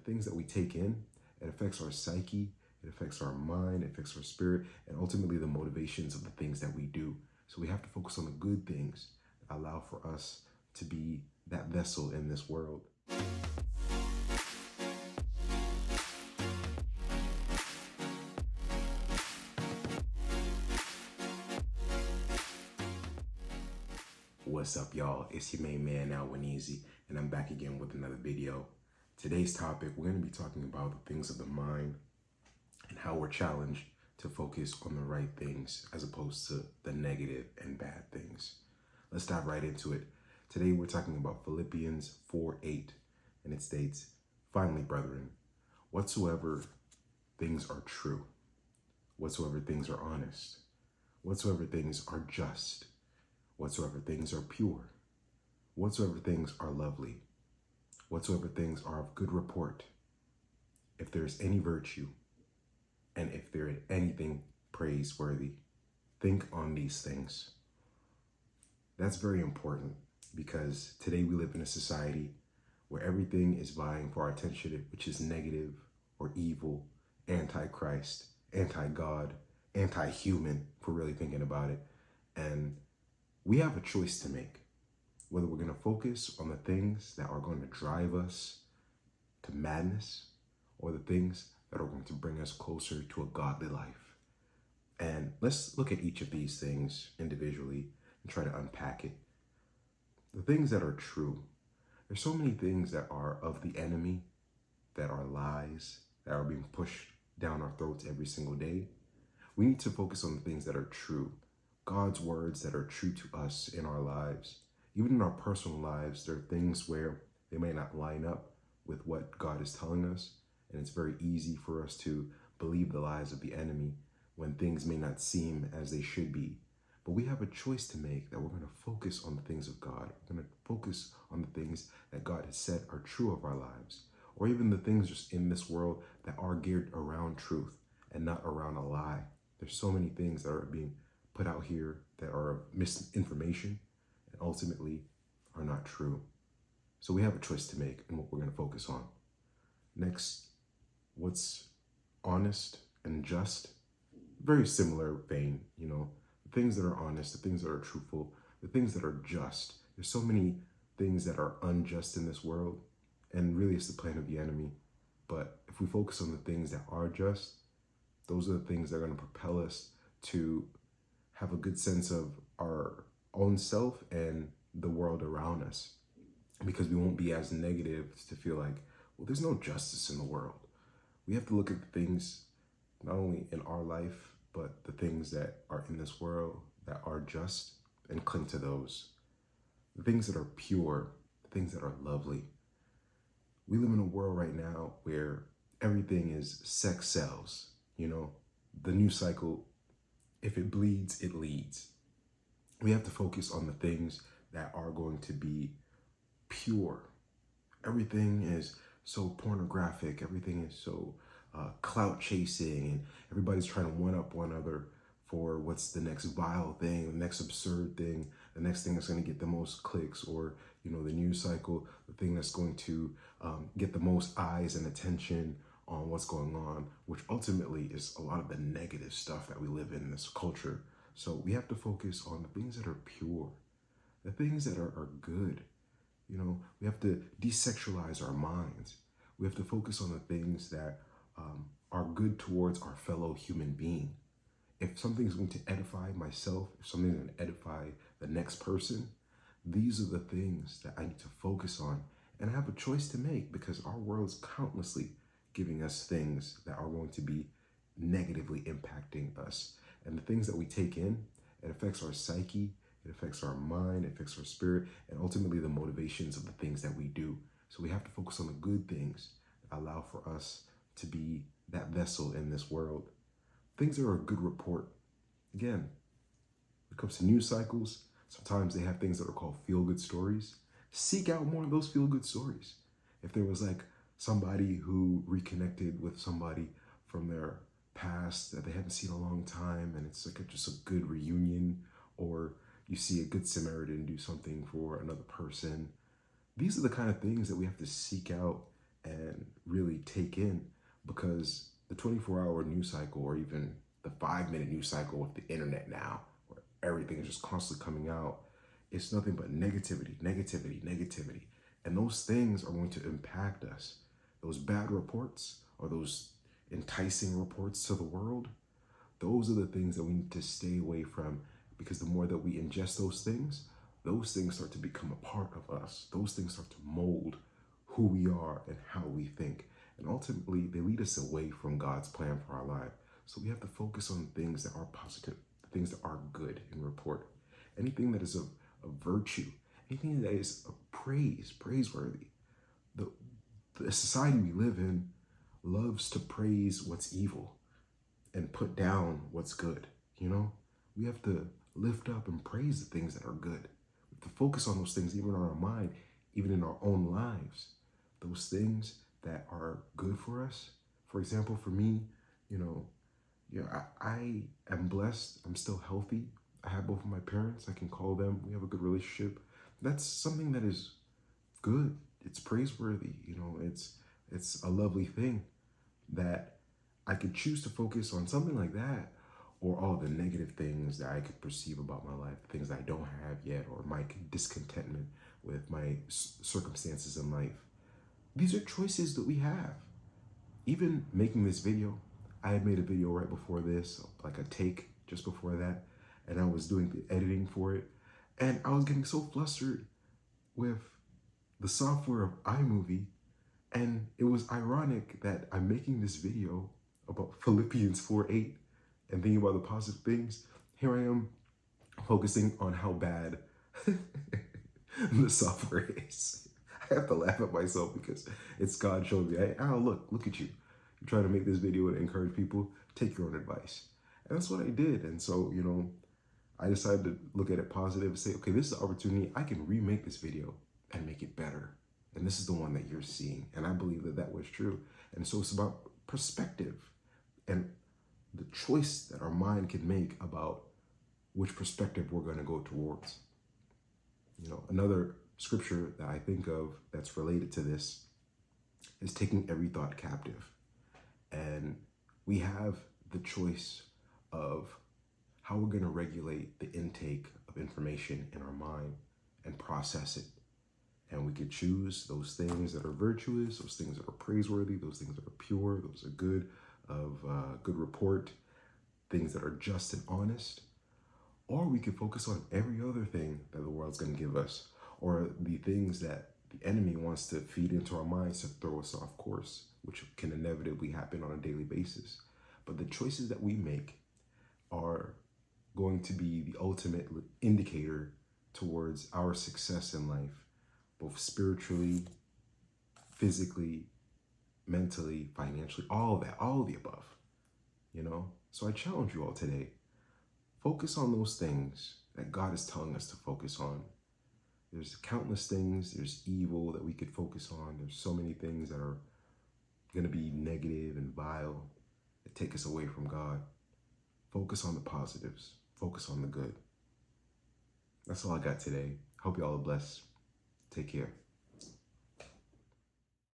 things that we take in, it affects our psyche, it affects our mind, it affects our spirit, and ultimately the motivations of the things that we do. So we have to focus on the good things that allow for us to be that vessel in this world. What's up, y'all? It's your main man, Alwanizi, and I'm back again with another video. Today's topic, we're going to be talking about the things of the mind and how we're challenged to focus on the right things as opposed to the negative and bad things. Let's dive right into it. Today, we're talking about Philippians 4:8, and it states, "Finally, brethren, whatsoever things are true, whatsoever things are honest, whatsoever things are just, whatsoever things are pure, whatsoever things are lovely, whatsoever things are of good report, if there is any virtue, and if there is anything praiseworthy, think on these things." That's very important because today we live in a society where everything is vying for our attention, which is negative or evil, anti-Christ, anti-God, anti-human, if we're really thinking about it. And we have a choice to make, whether we're going to focus on the things that are going to drive us to madness or the things that are going to bring us closer to a godly life. And let's look at each of these things individually and try to unpack it. The things that are true. There's so many things that are of the enemy, that are lies, that are being pushed down our throats every single day. We need to focus on the things that are true. God's words that are true to us in our lives. Even in our personal lives, there are things where they may not line up with what God is telling us. And it's very easy for us to believe the lies of the enemy when things may not seem as they should be. But we have a choice to make that we're going to focus on the things of God. We're going to focus on the things that God has said are true of our lives, or even the things just in this world that are geared around truth and not around a lie. There's so many things that are being put out here that are misinformation and ultimately are not true. So we have a choice to make and what we're going to focus on. Next, what's honest and just? Very similar vein, the things that are honest, the things that are truthful, the things that are just. There's so many things that are unjust in this world, and really it's the plan of the enemy. But if we focus on the things that are just, those are the things that are going to propel us to have a good sense of our own self and the world around us, because we won't be as negative to feel like, well, there's no justice in the world. We have to look at the things not only in our life, but the things that are in this world that are just and cling to those. The things that are pure, the things that are lovely. We live in a world right now where everything is sex sells, the news cycle. If it bleeds, it leads. We have to focus on the things that are going to be pure. Everything is so pornographic. Everything is so clout chasing, and everybody's trying to one up one another for what's the next vile thing, the next absurd thing, the next thing that's going to get the most clicks, or the news cycle, the thing that's going to get the most eyes and attention on what's going on, which ultimately is a lot of the negative stuff that we live in this culture. So we have to focus on the things that are pure, the things that are good. We have to desexualize our minds. We have to focus on the things that are good towards our fellow human being. If something's going to edify myself, if something's going to edify the next person, these are the things that I need to focus on. And I have a choice to make, because our world's countlessly giving us things that are going to be negatively impacting us. And the things that we take in, it affects our psyche, it affects our mind, it affects our spirit, and ultimately the motivations of the things that we do. So we have to focus on the good things that allow for us to be that vessel in this world. Things that are a good report. Again, when it comes to news cycles, sometimes they have things that are called feel-good stories. Seek out more of those feel-good stories. If there was like somebody who reconnected with somebody from their past that they haven't seen in a long time, and it's like just a good reunion, or you see a good Samaritan do something for another person. These are the kind of things that we have to seek out and really take in, because the 24-hour news cycle, or even the 5-minute news cycle with the internet now, where everything is just constantly coming out, it's nothing but negativity, negativity, negativity. And those things are going to impact us. Those bad reports, or those enticing reports to the world, those are the things that we need to stay away from, because the more that we ingest those things start to become a part of us. Those things start to mold who we are and how we think. And ultimately, they lead us away from God's plan for our life. So we have to focus on things that are positive, things that are good in report. Anything that is of virtue, anything that is of praiseworthy. The society we live in loves to praise what's evil and put down what's good. We have to lift up and praise the things that are good. We have to focus on those things, even in our mind, even in our own lives. Those things that are good for us. For example, for me, I am blessed. I'm still healthy. I have both of my parents. I can call them. We have a good relationship. That's something that is good. It's praiseworthy. It's a lovely thing that I could choose to focus on something like that, or all the negative things that I could perceive about my life, things I don't have yet, or my discontentment with my circumstances in life. These are choices that we have. Even making this video, I had made a video right before this, like a take just before that, and I was doing the editing for it, and I was getting so flustered with the software of iMovie, and it was ironic that I'm making this video about Philippians 4:8 and thinking about the positive things. Here I am focusing on how bad the software is. I have to laugh at myself because it's God showing me, hey, look at you. You're trying to make this video and encourage people. Take your own advice. And that's what I did. And so, I decided to look at it positive and say, okay, this is an opportunity. I can remake this video and make it better. And this is the one that you're seeing. And I believe that was true. And so it's about perspective and the choice that our mind can make about which perspective we're going to go towards. Another scripture that I think of that's related to this is taking every thought captive. And we have the choice of how we're going to regulate the intake of information in our mind and process it. And we could choose those things that are virtuous, those things that are praiseworthy, those things that are pure, those are good, of good report, things that are just and honest. Or we could focus on every other thing that the world's going to give us, or the things that the enemy wants to feed into our minds to throw us off course, which can inevitably happen on a daily basis. But the choices that we make are going to be the ultimate indicator towards our success in life, both spiritually, physically, mentally, financially, all of that, all of the above, So I challenge you all today, focus on those things that God is telling us to focus on. There's countless things. There's evil that we could focus on. There's so many things that are going to be negative and vile that take us away from God. Focus on the positives. Focus on the good. That's all I got today. Hope you all are blessed. Take care.